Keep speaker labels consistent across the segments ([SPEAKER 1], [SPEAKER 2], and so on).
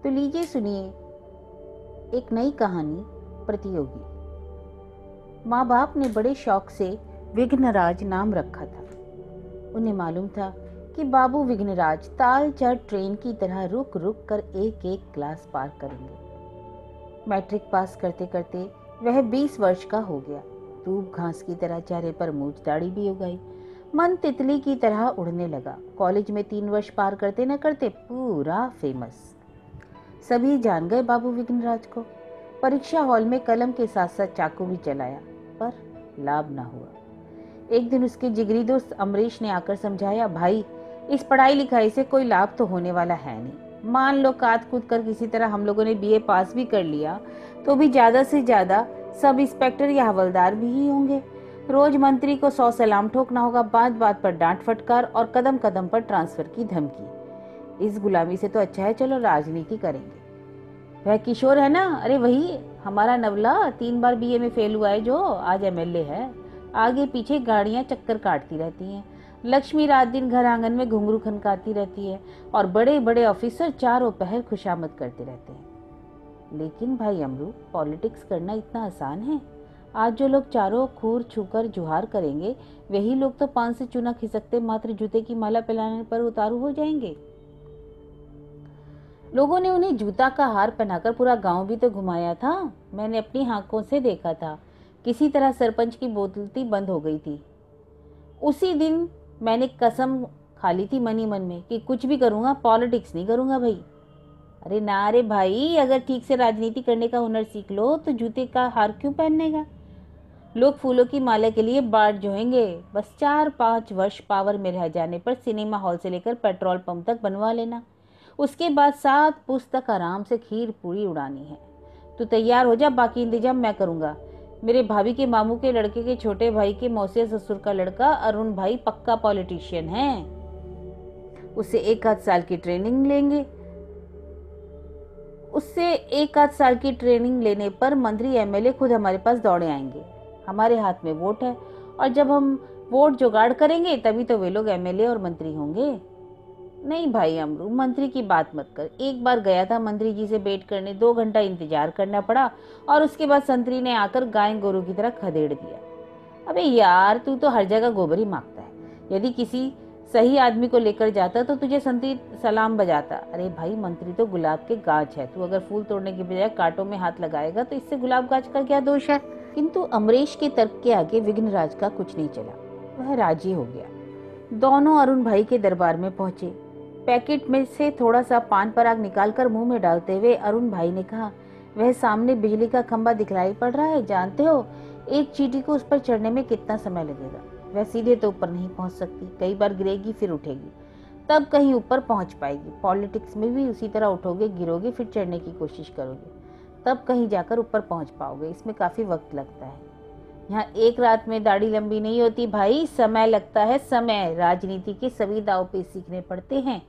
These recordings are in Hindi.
[SPEAKER 1] तो लीजिए सुनिए एक नई कहानी, प्रतियोगी। माँ बाप ने बड़े शौक से विघ्नराज नाम रखा था। उन्हें मालूम था कि बाबू विघ्नराज ताल चढ़ ट्रेन की तरह रुक रुक कर एक एक क्लास पार करेंगे। मैट्रिक पास करते करते वह 20 वर्ष का हो गया। धूप घास की तरह चेहरे पर मूछ दाढ़ी भी उग गई। मन तितली की तरह उड़ने लगा। कॉलेज में 3 वर्ष पार करते न करते पूरा फेमस। सभी जान गए बाबू विघ्नराज को। परीक्षा हॉल में कलम के साथ साथ चाकू भी चलाया, पर लाभ न हुआ। एक दिन उसके जिगरी दोस्त अमरीश ने आकर समझाया, भाई इस पढ़ाई लिखाई से कोई लाभ तो होने वाला है नहीं। मान लो काट कूद कर किसी तरह हम लोगों ने बीए पास भी कर लिया तो भी ज्यादा से ज्यादा सब इंस्पेक्टर या हवलदार भी ही होंगे। रोज मंत्री को 100 सलाम ठोकना होगा, बात बात पर डांट फटकार और कदम कदम पर ट्रांसफर की धमकी। इस गुलामी से तो अच्छा है चलो राजनीति करेंगे। वह किशोर है ना, अरे वही हमारा नवला 3 बार बीए में फेल हुआ है, जो आज एमएलए है। आगे पीछे गाड़ियां चक्कर काटती रहती हैं। लक्ष्मी रात दिन घर आंगन में घुंघरू खनकाती रहती है और बड़े बड़े ऑफिसर चारों पहर खुशामद करते रहते हैं। लेकिन भाई अमरू, पॉलिटिक्स करना इतना आसान है? आज जो लोग चारों खूर छूकर जुहार करेंगे वही लोग तो 5 से चूना खिसकते मात्र जूते की माला पहनाने पर उतारू हो जाएंगे। लोगों ने उन्हें जूता का हार पहनाकर पूरा गांव भी तो घुमाया था। मैंने अपनी आंखों से देखा था। किसी तरह सरपंच की बोतलती बंद हो गई थी। उसी दिन मैंने कसम खा ली थी मनी मन में कि कुछ भी करूंगा, पॉलिटिक्स नहीं करूंगा भाई। अरे ना रे भाई, अगर ठीक से राजनीति करने का हुनर सीख लो तो जूते का हार क्यों पहनने का? लोग फूलों की माला के लिए बाट जोहेंगे। बस 4-5 वर्ष पावर में रह जाने पर सिनेमा हॉल से लेकर पेट्रोल पंप तक बनवा लेना। उसके बाद 7 पुस्तक आराम से खीर पूरी उड़ानी है। तो तैयार हो जा, बाकी इंतजाम मैं करूंगा। मेरे भाभी के मामू के लड़के के छोटे भाई के मौसे ससुर का लड़का अरुण भाई पक्का पॉलिटिशियन है। उससे 1-8 साल की ट्रेनिंग लेंगे। उससे 1-8 साल की ट्रेनिंग लेने पर मंत्री एमएलए खुद हमारे पास दौड़े आएंगे। हमारे हाथ में वोट है और जब हम वोट जुगाड़ करेंगे तभी तो वे लोग एमएलए और मंत्री होंगे। नहीं भाई अमरू, मंत्री की बात मत कर। एक बार गया था मंत्री जी से भेंट करने, 2 घंटा इंतजार करना पड़ा और उसके बाद संतरी ने आकर गाय गोरू की तरह खदेड़ दिया। अबे यार, तू तो हर जगह गोबर ही मांगता है। यदि किसी सही आदमी को लेकर जाता तो तुझे संतरी सलाम बजाता। अरे भाई, मंत्री तो गुलाब के गाछ है। तू अगर फूल तोड़ने की बजाय कांटों में हाथ लगाएगा तो इससे गुलाब गाछ का क्या दोष है? किंतु अमरीश के तर्क के आगे विघ्नराज का कुछ नहीं चला। वह राजी हो गया। दोनों अरुण भाई के दरबार में पहुंचे। पैकेट में से थोड़ा सा पान पराग निकालकर मुंह में डालते हुए अरुण भाई ने कहा, वह सामने बिजली का खंभा दिखलाई पड़ रहा है, जानते हो एक चींटी को उस पर चढ़ने में कितना समय लगेगा? वह सीधे तो ऊपर नहीं पहुंच सकती, कई बार गिरेगी फिर उठेगी, तब कहीं ऊपर पहुंच पाएगी। पॉलिटिक्स में भी उसी तरह उठोगे, गिरोगे, फिर चढ़ने की कोशिश करोगे, तब कहीं जाकर ऊपर पहुंच पाओगे। इसमें काफी वक्त लगता है। यहाँ एक रात में दाढ़ी लंबी नहीं होती भाई, समय लगता है, समय। राजनीति के सभी दाव पे सीखने पड़ते हैं।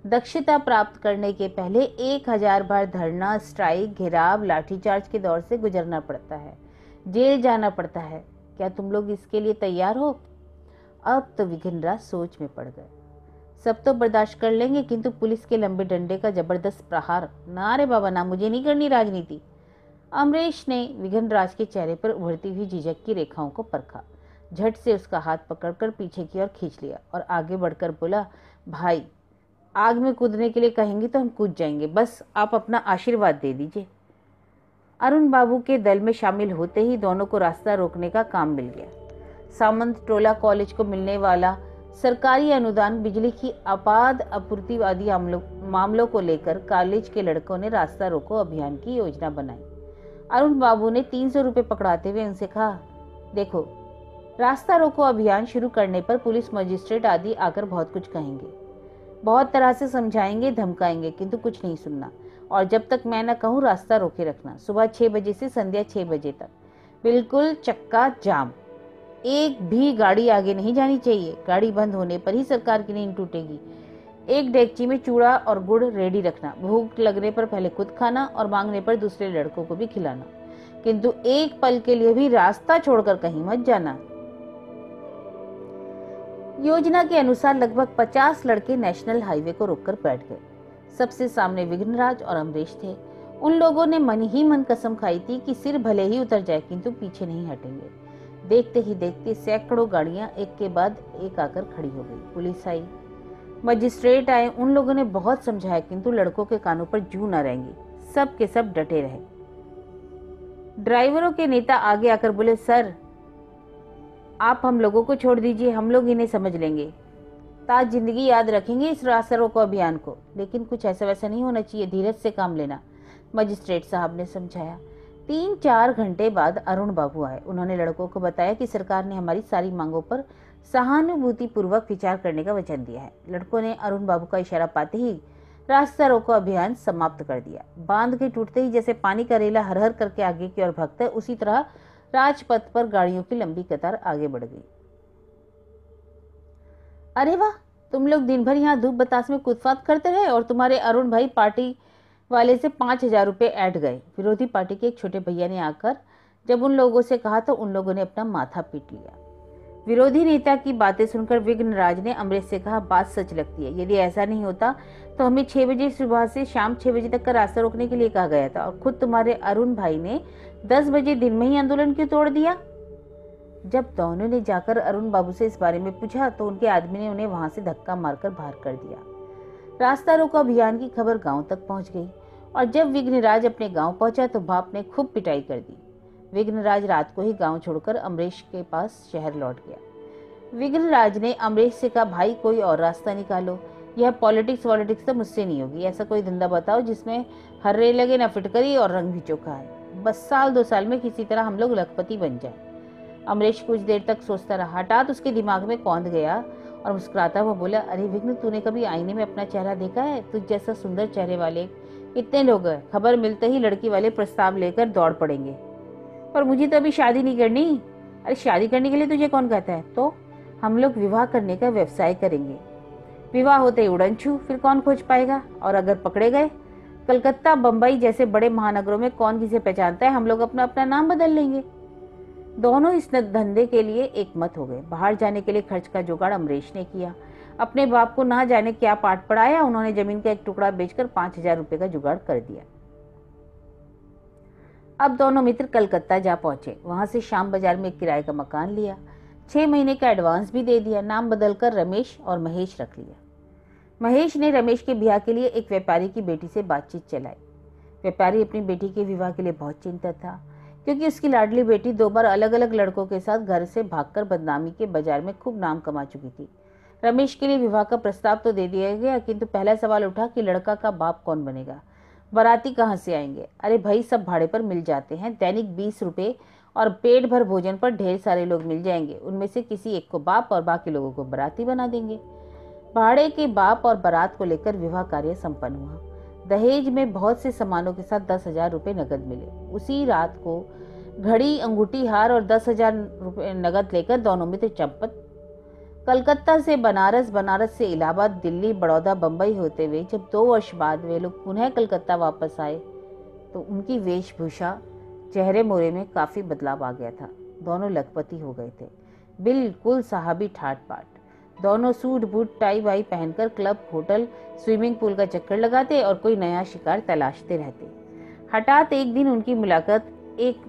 [SPEAKER 1] दक्षता प्राप्त करने के पहले 1000 बार धरना, स्ट्राइक, घेराव, लाठीचार्ज के दौर से गुजरना पड़ता है, जेल जाना पड़ता है। क्या तुम लोग इसके लिए तैयार हो? अब तो विघ्नराज सोच में पड़ गए। सब तो बर्दाश्त कर लेंगे, किंतु पुलिस के लंबे डंडे का जबरदस्त प्रहार, ना रे बाबा ना, मुझे नहीं करनी राजनीति। अमरीश ने विघ्नराज के चेहरे पर उभरती हुई झिझक की रेखाओं को परखा। झट से उसका हाथ पकड़कर पीछे की ओर खींच लिया और आगे बढ़कर बोला, भाई आग में कूदने के लिए कहेंगे तो हम कूद जाएंगे, बस आप अपना आशीर्वाद दे दीजिए। अरुण बाबू के दल में शामिल होते ही दोनों को रास्ता रोकने का काम मिल गया। सामंत टोला कॉलेज को मिलने वाला सरकारी अनुदान, बिजली की आपाद आपूर्ति आदि मामलों को लेकर कॉलेज के लड़कों ने रास्ता रोको अभियान की योजना बनाई। अरुण बाबू ने 300 रुपये पकड़ाते हुए उनसे कहा, देखो रास्ता रोको अभियान शुरू करने पर पुलिस मजिस्ट्रेट आदि आकर बहुत कुछ कहेंगे, बहुत तरह से समझाएंगे, धमकाएंगे, किंतु कुछ नहीं सुनना। और जब तक मैं न कहूँ रास्ता रोके रखना। सुबह 6 बजे से संध्या 6 बजे तक बिल्कुल चक्का जाम, एक भी गाड़ी आगे नहीं जानी चाहिए। गाड़ी बंद होने पर ही सरकार की नींद टूटेगी। एक डेगची में चूड़ा और गुड़ रेडी रखना। भूख लगने पर पहले खुद खाना और मांगने पर दूसरे लड़कों को भी खिलाना, किंतु एक पल के लिए भी रास्ता छोड़कर कहीं मत जाना। योजना के अनुसार लगभग 50 लड़के नेशनल हाईवे को रोककर बैठ गए। सबसे सामने विघ्नराज और अमरीश थे। उन लोगों ने मन ही मन कसम खाई थी कि सिर भले ही उतर जाए किंतु पीछे नहीं हटेंगे। देखते ही देखते सैकड़ों गाड़ियां एक के बाद एक आकर खड़ी हो गई। पुलिस आई, मजिस्ट्रेट आए। उन लोगों ने बहुत समझाया किंतु लड़कों के कानों पर जू न रेंगी। सब के सब डटे रहे। ड्राइवरों के नेता आगे आकर बोले, सर आप हम लोगों को छोड़ दीजिए, हम लोग इन्हें समझ लेंगे। ताज जिंदगी याद रखेंगे इस रास्ता रोको अभियान को। लेकिन कुछ ऐसा वैसा नहीं होना चाहिए, धीरज से काम लेना, मजिस्ट्रेट साहब ने समझाया। 3-4 घंटे बाद अरुण बाबू आए। उन्होंने लड़कों को बताया कि सरकार ने हमारी सारी मांगों पर सहानुभूति पूर्वक विचार करने का वचन दिया है। लड़कों ने अरुण बाबू का इशारा पाते ही रास्ता रोको अभियान समाप्त कर दिया। बांध के टूटते ही जैसे पानी का रेला हर हर करके आगे की ओर भागता है, उसी तरह राजपथ पर गाड़ियों की लंबी कतार आगे बढ़ गई। अरे वाह, तुम लोग दिन भर यहाँ धूप बतास में कूदफात करते रहे और तुम्हारे अरुण भाई पार्टी वाले से 5,000 रुपये ऐड गए। विरोधी पार्टी के एक छोटे भैया ने आकर जब उन लोगों से कहा तो उन लोगों ने अपना माथा पीट लिया। विरोधी नेता की बातें सुनकर विघ्नराज ने अमरीश से कहा, बात सच लगती है। यदि ऐसा नहीं होता तो हमें 6 बजे सुबह से शाम 6 बजे तक का रास्ता रोकने के लिए कहा गया था और खुद तुम्हारे अरुण भाई ने 10 बजे दिन में ही आंदोलन क्यों तोड़ दिया? जब दोनों ने जाकर अरुण बाबू से इस बारे में पूछा तो उनके आदमी ने उन्हें वहां से धक्का मारकर बाहर कर दिया। रास्ता रोको अभियान की खबर गांव तक पहुंच गई और जब विघ्नराज अपने गांव पहुंचा तो बाप ने खूब पिटाई कर दी। विघ्नराज रात को ही गांव छोड़कर अमरीश के पास शहर लौट गया। विघ्नराज ने अमरीश से कहा, भाई कोई और रास्ता निकालो, यह पॉलिटिक्स तो मुझसे नहीं होगी। ऐसा कोई धंधा बताओ जिसमें हर्रे लगे, न फिटकरी और रंग भी चोखा है। बस 1-2 साल में किसी तरह हम लोग लखपति बन जाए। अमरीश कुछ देर तक सोचता रहा। हठात उसके दिमाग में कौंध गया और मुस्कुराता हुआ बोला, अरे विघ्न, तूने कभी आईने में अपना चेहरा देखा है? तुझ जैसा सुंदर चेहरे वाले कितने लोग हैं। खबर मिलते ही लड़की वाले प्रस्ताव लेकर दौड़ पड़ेंगे। पर मुझे तो अभी शादी नहीं करनी। अरे शादी करने के लिए तुझे कौन कहता है? तो हम लोग विवाह करने का व्यवसाय करेंगे। विवाह होते ही उड़न छू, फिर कौन खोज पाएगा? और अगर पकड़े गए, कलकत्ता बंबई जैसे बड़े महानगरों में कौन किसे पहचानता है, हम लोग अपना अपना नाम बदल लेंगे। दोनों इस धंधे के लिए एक मत हो गए। बाहर जाने के लिए खर्च का जुगाड़ अमरीश ने किया। अपने बाप को ना जाने क्या पाठ पढ़ाया, उन्होंने जमीन का एक टुकड़ा बेचकर 5,000 रुपए का जुगाड़ कर दिया। अब दोनों मित्र कलकत्ता जा पहुंचे। वहां से शाम बाजार में एक किराए का मकान लिया। 6 महीने का एडवांस भी दे दिया। नाम बदलकर रमेश और महेश रख लिया। महेश ने रमेश के ब्याह के लिए एक व्यापारी की बेटी से बातचीत चलाई। व्यापारी अपनी बेटी के विवाह के लिए बहुत चिंतित था, क्योंकि उसकी लाडली बेटी 2 बार अलग अलग लड़कों के साथ घर से भागकर बदनामी के बाजार में खूब नाम कमा चुकी थी। रमेश के लिए विवाह का प्रस्ताव तो दे दिया गया, किंतु पहला सवाल उठा कि लड़का का बाप कौन बनेगा, बाराती कहाँ से आएंगे। अरे भाई, सब भाड़े पर मिल जाते हैं। दैनिक 20 रुपए और पेट भर भोजन पर ढेर सारे लोग मिल जाएंगे। उनमें से किसी एक को बाप और बाकी लोगों को बाराती बना देंगे। भाड़े के बाप और बारात को लेकर विवाह कार्य संपन्न हुआ। दहेज में बहुत से सामानों के साथ 10,000 रुपये नगद मिले। उसी रात को घड़ी, अंगूठी, हार और 10,000 रुपये नगद लेकर दोनों मित्र चंपत कलकत्ता से बनारस, बनारस से इलाहाबाद, दिल्ली, बड़ौदा, बंबई होते हुए जब 2 वर्ष बाद वे लोग पुनः कलकत्ता वापस आए तो उनकी वेशभूषा, चेहरे मोहरे में काफी बदलाव आ गया था। दोनों लखपति हो गए थे, बिल्कुल साहबी ठाट बाट। दोनों सूट बूट टाई वाई पहनकर क्लब, होटल, स्विमिंग पूल का चक्कर लगाते और कोई नया शिकार तलाशते रहते। हठात एक दिन उनकी मुलाकात एक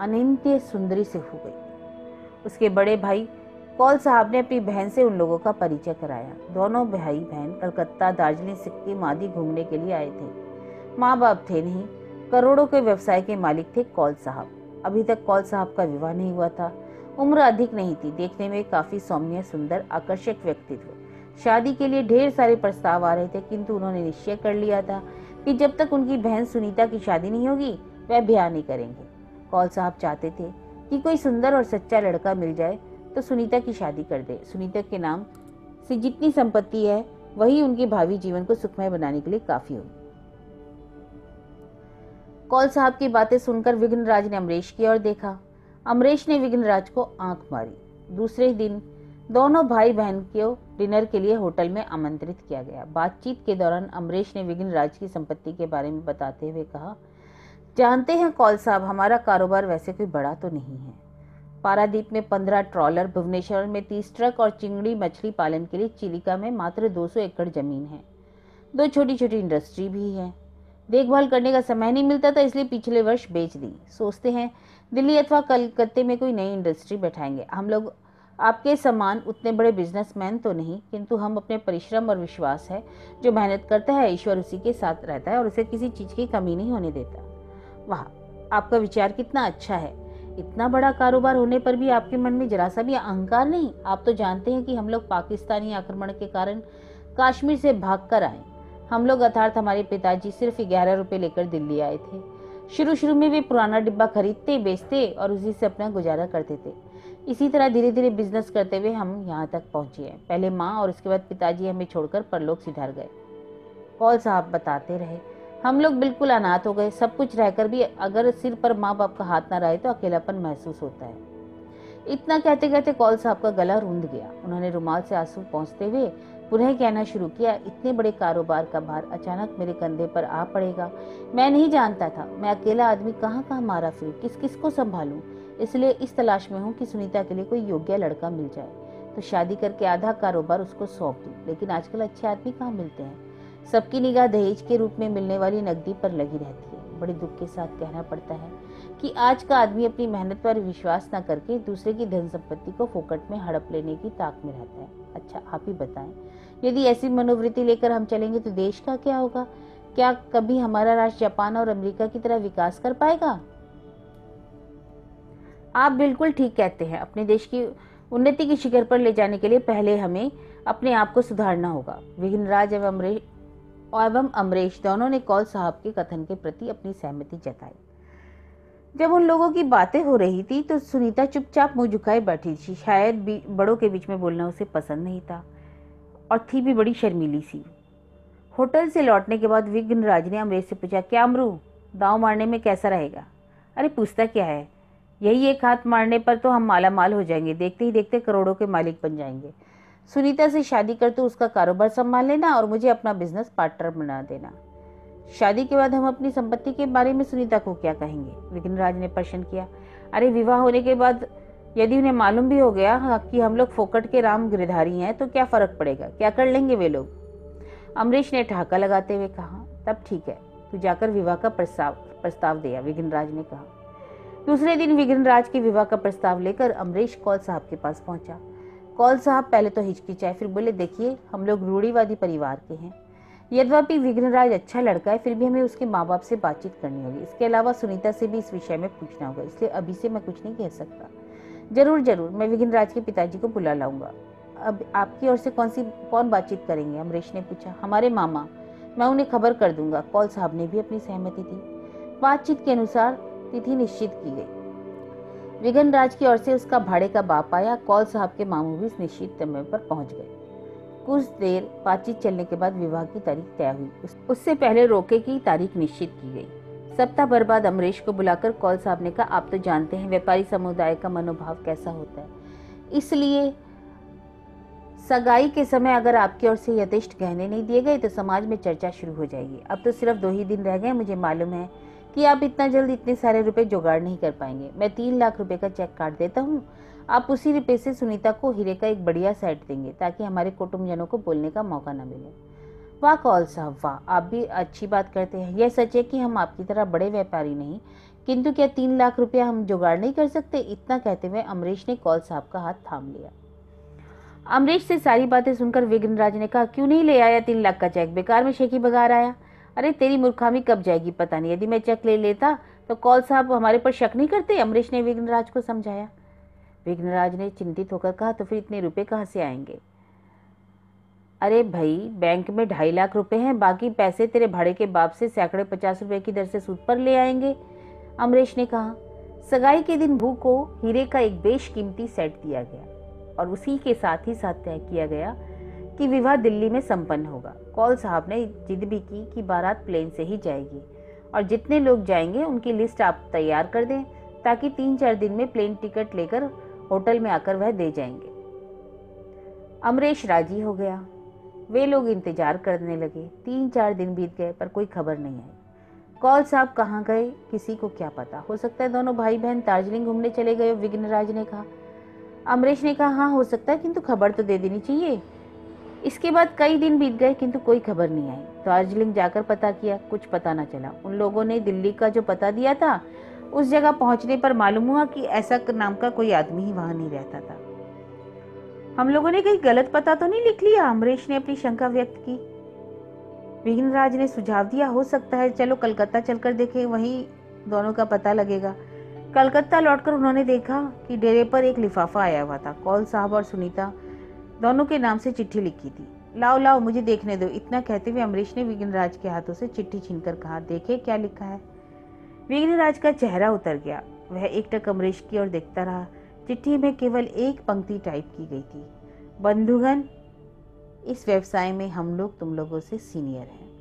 [SPEAKER 1] अनित्य सुंदरी से हो गई। उसके बड़े भाई कौल साहब ने अपनी बहन से उन लोगों का परिचय कराया। दोनों भाई बहन कलकत्ता, दार्जिलिंग, सिक्किम आदि घूमने के लिए आए थे। माँ बाप थे नहीं, करोड़ों के व्यवसाय के मालिक थे कौल साहब। अभी तक कौल साहब का विवाह नहीं हुआ था। उम्र अधिक नहीं थी, देखने में काफी सौम्य, सुंदर, आकर्षक व्यक्तित्व। शादी के लिए ढेर सारे प्रस्ताव आ रहे थे, किंतु उन्होंने निश्चय कर लिया था कि जब तक उनकी बहन सुनीता की शादी नहीं होगी वह ब्याह नहीं करेंगे। कौल साहब चाहते थे कि कोई सुंदर और सच्चा लड़का मिल जाए तो सुनीता की शादी कर दे। सुनीता के नाम से जितनी संपत्ति है वही उनके भावी जीवन को सुखमय बनाने के लिए काफी होगी। कौल साहब की बातें सुनकर विघ्नराज ने अमरीश की ओर देखा। अमरीश ने विघ्नराज को आंख मारी। दूसरे दिन दोनों भाई बहन को डिनर के लिए होटल में आमंत्रित किया गया। बातचीत के दौरान अमरीश ने विघ्नराज की संपत्ति के बारे में बताते हुए कहा, जानते हैं कौल साहब, हमारा कारोबार वैसे कोई बड़ा तो नहीं है। पारादीप में 15 ट्रॉलर, भुवनेश्वर में 30 ट्रक और चिंगड़ी मछली पालन के लिए चिलिका में मात्र 200 एकड़ जमीन है। 2 छोटी छोटी इंडस्ट्री भी है। देखभाल करने का समय नहीं मिलता था, इसलिए पिछले वर्ष बेच दी। सोचते हैं दिल्ली अथवा कलकत्ते में कोई नई इंडस्ट्री बैठाएंगे। हम लोग आपके समान उतने बड़े बिजनेसमैन तो नहीं, किंतु हम अपने परिश्रम और विश्वास है, जो मेहनत करता है ईश्वर उसी के साथ रहता है और उसे किसी चीज की कमी नहीं होने देता। वाह, आपका विचार कितना अच्छा है। इतना बड़ा कारोबार होने पर भी आपके मन में जरा सा भी अहंकार नहीं। आप तो जानते हैं कि हम लोग पाकिस्तानी आक्रमण के कारण कश्मीर से भाग कर आए। हम लोग अर्थात हमारे पिताजी सिर्फ 11 रुपए लेकर दिल्ली आए थे। शुरू शुरू में वे पुराना डिब्बा खरीदते बेचते और उसी से अपना गुजारा करते थे। इसी तरह धीरे धीरे बिजनेस करते हुए हम यहाँ तक पहुंचे हैं। पहले माँ और उसके बाद पिताजी हमें छोड़कर परलोक सिधार गए। कौल साहब बताते रहे, हम लोग बिल्कुल अनाथ हो गए। सब कुछ रहकर भी अगर सिर पर माँ बाप का हाथ ना रहे तो अकेलापन महसूस होता है। इतना कहते कहते कौल साहब का गला रूंध गया। उन्होंने रुमाल से आंसू पोंछते हुए पुनः कहना शुरू किया, इतने बड़े कारोबार का भार अचानक मेरे कंधे पर आ पड़ेगा। मैं नहीं जानता था। मैं अकेला आदमी कहाँ कहाँ मारा फिरूं, किस किस को संभालूं। इसलिए इस तलाश में हूँ कि सुनीता के लिए कोई योग्य लड़का मिल जाए तो शादी करके आधा कारोबार उसको सौंप दूं। लेकिन आजकल अच्छे आदमी कहाँ मिलते हैं। सबकी निगाह दहेज के रूप में मिलने वाली नकदी पर लगी रहती है। बड़े दुख के साथ कहना पड़ता है कि आज का आदमी अपनी मेहनत पर विश्वास न करके दूसरे की धन संपत्ति को फोकट में हड़प लेने की ताक में रहता है। अच्छा, आप ही बताएं, यदि ऐसी मनोवृत्ति लेकर हम चलेंगे तो देश का क्या होगा। क्या कभी हमारा राष्ट्र जापान और अमेरिका की तरह विकास कर पाएगा। आप बिल्कुल ठीक कहते हैं। अपने देश की उन्नति की शिखर पर ले जाने के लिए पहले हमें अपने आप को सुधारना होगा। विघ्नराज एवं अमरीश दोनों ने कौल साहब के कथन के प्रति अपनी सहमति जताई। जब उन लोगों की बातें हो रही थी तो सुनीता चुपचाप मुंह झुकाए बैठी थी। शायद बड़ों के बीच में बोलना उसे पसंद नहीं था और थी भी बड़ी शर्मीली सी। होटल से लौटने के बाद विघ्नराज ने अमरीश से पूछा, क्या अमरू, दांव मारने में कैसा रहेगा। अरे पूछता क्या है, यही एक हाथ मारने पर तो हम माला माल हो जाएंगे। देखते ही देखते करोड़ों के मालिक बन जाएंगे। सुनीता से शादी कर तो उसका कारोबार संभाल लेना और मुझे अपना बिजनेस पार्टनर बना देना। शादी के बाद हम अपनी संपत्ति के बारे में सुनीता को क्या कहेंगे। विघ्नराज ने प्रश्न किया। अरे विवाह होने के बाद यदि उन्हें मालूम भी हो गया कि हम लोग फोकट के राम गिरधारी हैं तो क्या फर्क पड़ेगा, क्या कर लेंगे वे लोग। अमरीश ने ठहाका लगाते हुए कहा, तब ठीक है, तू जाकर विवाह का प्रस्ताव दिया, विघ्नराज ने कहा। दूसरे दिन विघ्नराज के विवाह का प्रस्ताव लेकर अमरीश कौल साहब के पास पहुंचा। कौल साहब पहले तो हिचकिचाए, फिर बोले, देखिए हम लोग रूढ़िवादी परिवार के हैं। यद्यपि विघ्नराज अच्छा लड़का है, फिर भी हमें उसके माँ बाप से बातचीत करनी होगी। इसके अलावा सुनीता से भी इस विषय में पूछना होगा, इसलिए अभी से मैं कुछ नहीं कह सकता। जरूर, मैं विघ्नराज के पिताजी को बुला लाऊंगा। अब आपकी ओर से कौन बातचीत करेंगे, अमरीश ने पूछा। हमारे मामा, मैं उन्हें खबर कर दूंगा। कौल साहब ने भी अपनी सहमति दी। बातचीत के अनुसार तिथि निश्चित की गई। विघ्नराज की ओर से उसका भाड़े का बाप आया। कौल साहब के मामू भी निश्चित समय पर पहुंच गए। कुछ देर बातचीत चलने के बाद विवाह की तारीख तय हुई। उससे पहले रोके की तारीख निश्चित की गई। सप्ताह भर बाद अमरीश को बुलाकर कौल साहब ने कहा, आप तो जानते हैं व्यापारी समुदाय का मनोभाव कैसा होता है, इसलिए सगाई के समय अगर आपकी ओर से यथेष्ट गहने नहीं दिए गए तो समाज में चर्चा शुरू हो जाएगी। अब तो सिर्फ 2 ही दिन रह गए। मुझे मालूम है कि आप इतना जल्द इतने सारे रुपए जुगाड़ नहीं कर पाएंगे। मैं 3 लाख रुपए का चेक काट देता हूँ। आप उसी रुपए से सुनीता को हीरे का एक बढ़िया सेट देंगे ताकि हमारे कुटुंबजनों को बोलने का मौका न मिले। वाह कौल साहब, वाह, आप भी अच्छी बात करते हैं। यह सच है कि हम आपकी तरह बड़े व्यापारी नहीं, किंतु क्या 3 लाख रुपया हम जुगाड़ नहीं कर सकते। इतना कहते हुए अमरीश ने कौल साहब का हाथ थाम लिया। अमरीश से सारी बातें सुनकर विघ्नराज ने कहा, क्यों नहीं ले आया 3 लाख का चेक, बेकार में शेखी बगार आया। अरे तेरी मूर्खामी कब जाएगी पता नहीं। यदि मैं चेक ले लेता तो कौल साहब हमारे पर शक नहीं करते, अमरीश ने विघ्नराज को समझाया। विघ्नराज ने चिंतित होकर कहा, तो फिर इतने रुपए कहाँ से आएंगे। अरे भाई, बैंक में 2.5 लाख रुपए हैं, बाकी पैसे तेरे भाड़े के बाप से सैकड़े 50 रुपए की दर से सूद पर ले आएंगे, अमरीश ने कहा। सगाई के दिन भू को हीरे का एक बेशकीमती सेट दिया गया और उसी के साथ ही साथ तय किया गया कि विवाह दिल्ली में संपन्न होगा। कौल साहब ने जिद भी की कि बारात प्लेन से ही जाएगी और जितने लोग जाएंगे उनकी लिस्ट आप तैयार कर दें ताकि 3-4 दिन में प्लेन टिकट लेकर होटल में आकर वह दे जाएंगे। अमरीश राजी हो गया। वे लोग इंतजार करने लगे। 3-4 दिन बीत गए पर कोई खबर नहीं आई। कौल साहब कहाँ गए किसी को क्या पता। हो सकता है दोनों भाई बहन दार्जिलिंग घूमने चले गए, विघ्नराज ने कहा। अमरीश ने कहा, हाँ हो सकता है, किंतु खबर तो दे देनी चाहिए। इसके बाद कई दिन बीत गए किंतु कोई खबर नहीं आई। दार्जिलिंग जाकर पता किया, कुछ पता न चला। उन लोगों ने दिल्ली का जो पता दिया था उस जगह पहुंचने पर मालूम हुआ कि ऐसा नाम का कोई आदमी ही वहां नहीं रहता था। हम लोगों ने कहीं गलत पता तो नहीं लिख लिया? अमरीश ने अपनी शंका व्यक्त की। विघ्नराज ने सुझाव दिया, हो सकता है, चलो कलकत्ता चलकर देखें, वहीं दोनों का पता लगेगा। कलकत्ता लौटकर उन्होंने देखा कि डेरे पर एक लिफाफा आया हुआ था। कौल साहब और सुनीता दोनों के नाम से चिट्ठी लिखी थी। लाओ लाओ मुझे देखने दो। इतना कहते हुए अमरीश ने विघ्नराज के हाथों से चिट्ठी छीनकर कहा, देखे क्या लिखा है। विघ्नराज का चेहरा उतर गया। वह एकटक अमरीश की ओर देखता रहा। चिट्ठी में केवल एक पंक्ति टाइप की गई थी, बंधुगण, इस व्यवसाय में हम लोग तुम लोगों से सीनियर हैं।